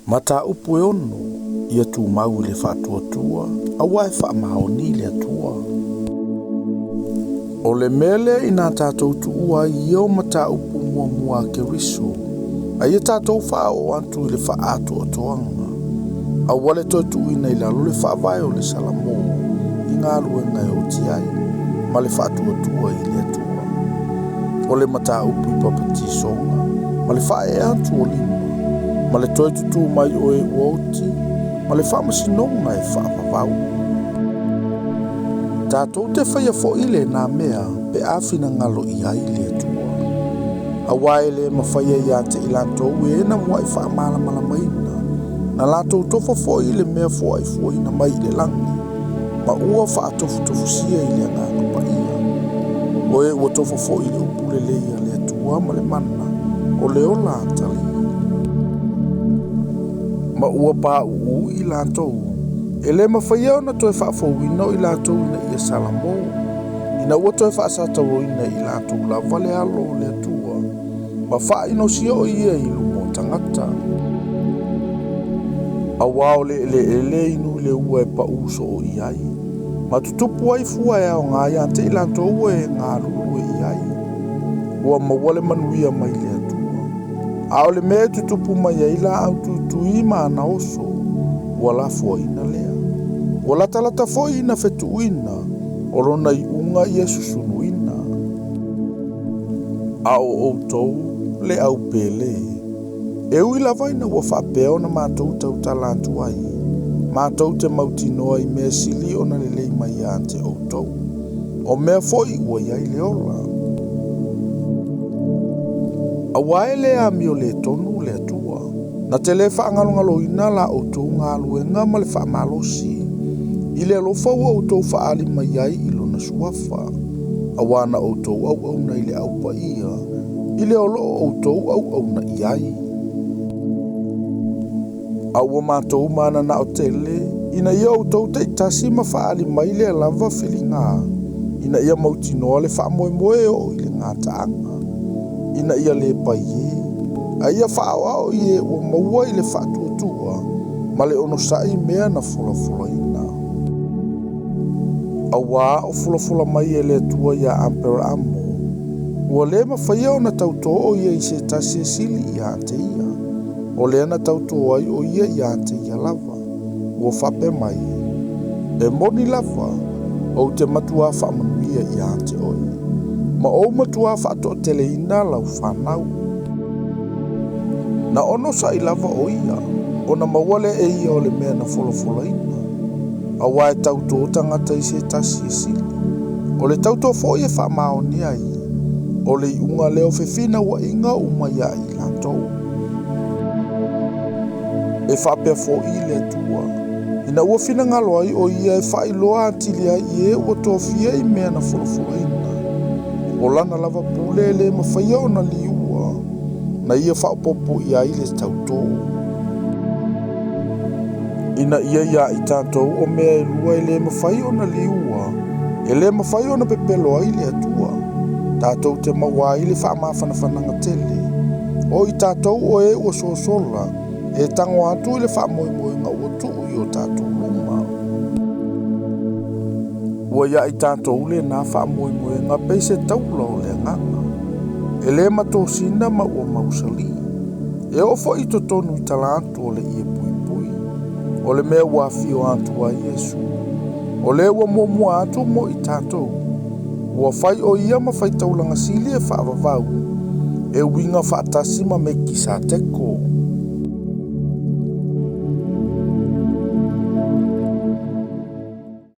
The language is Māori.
Mata upu e ono, ia tu mau le whātua awa e whaamahoni le atua. O le mele i nā tātou tuua i o mata upu mua ke riso, a ia tātou wha o antu i le whaatua toanga. A wale toi tu ina i lalo le whaavai o le salamo, i ngā luenga e o tiai, ma le whaatua i le atua. O le mata upu i papatisonga, ma le wha e antu o lima, ma le toi tutu mai o e uauti, ma le whaamasinonga e whaapapau. Tātou te whaia fo ile nā mea pe āwhina ngalo i ai le atua. A waele ma whaia i ate i lantou e na mua i whaamala maina, na lātou tofo fo ile mea fo ai fo ina mai le langi, ma ua whaatofu sia i le ngāna pa ia. O e ua tofo fo ile upule leia le atua ma le mana, o le ola atali. Ma ua pā uu i lātou, e le mawhaia o na toi whaafouina i lātou ina ia salamo, ina ua toi whaasataro ina i lātou la vale alo le atua, ma whaino sia o ia i lumo tangata. A wao le inu le ua e pa uso o iai, ma tutupu ai fua e ao ngā iante i lātou e ngā lulu e iai, ua mawale manuia mai le atua. Ao le mea tutupu mai e la au tutui ma ana oso, ua la fua ina lea. Ua lata fua ina fetu ina, o rona i unga i e susunu ina. Ao outou le au pele. E ui la vaina ua whapeo na mātou tau talantu ai. Mātou te mautinoa i mea sili o na lelei mai ante outou. O mea foi ua iai le ola. A waele a mio le tonu le atua. Na te le whaangalongalo ina la outou ngā luenga ma le whaamalosi. I le alofa ua outou whaali mai ai i lona suafa. A wana outou au na i le aupa ia. I le olo outou au na i ai. A ua mātou mana na o tele. Ina ia outou te itasi ma whaali mai le lava whilinga. Ina ia mautinoa le whaamoemoe o i le ngā taanga. Ina ia le pai e. A ia whaawao i e ua maua i le whaatuatua, ma le ono sai mea na fula ina. A wā o fula mai e le atua ia ampera amo. Ua le mawhaia o na tauto o ia i se tasi e sili i ante ia. O le ana tauto ai o ia i ante ia lava. Ua whape mai. E moni lava, o te matua whaamanuia i ante oi. Ma o matua whaato tele ina lau whanau. Na ono sa i lava o ia, o na mawale e ia o le mea na fula ina. A wae tauto tangata i se tasi e sili. O le tauto fo ia whaamao ni ai. O le iunga leo fefina wa inga umaya i lantou. E whapea fo i le tua. Ina ua fina ngalo ai o ia e whailoa atili ai i e ua tofia i mea na fula ina. O lana lava pule le mawhaia o na liua, na ia whaopopo i ai le tautou. Ina ia i tātou o mea e lua e le mawhaia o na liua, e le mawhaia o na pepelo ai le atua. Tātou te maua i le whaamawhanawhananga tele. O i tātou o e ua sosola, e tango atu i le whaamoemoenga ua tuu i o tātou luma. Ua ia i tātou le nā whaamoemoenga peise taula o le nganga. E le matosina ma ua mausali. E ofo i to tonu i talantu o le ie pui. O le mea ua fio antu a Yesu. O le ua mua atu mo i tātou. Ua whai o ia ma whai taulanga sili e whaavavau. E winga whaatasi ma me kisa teko.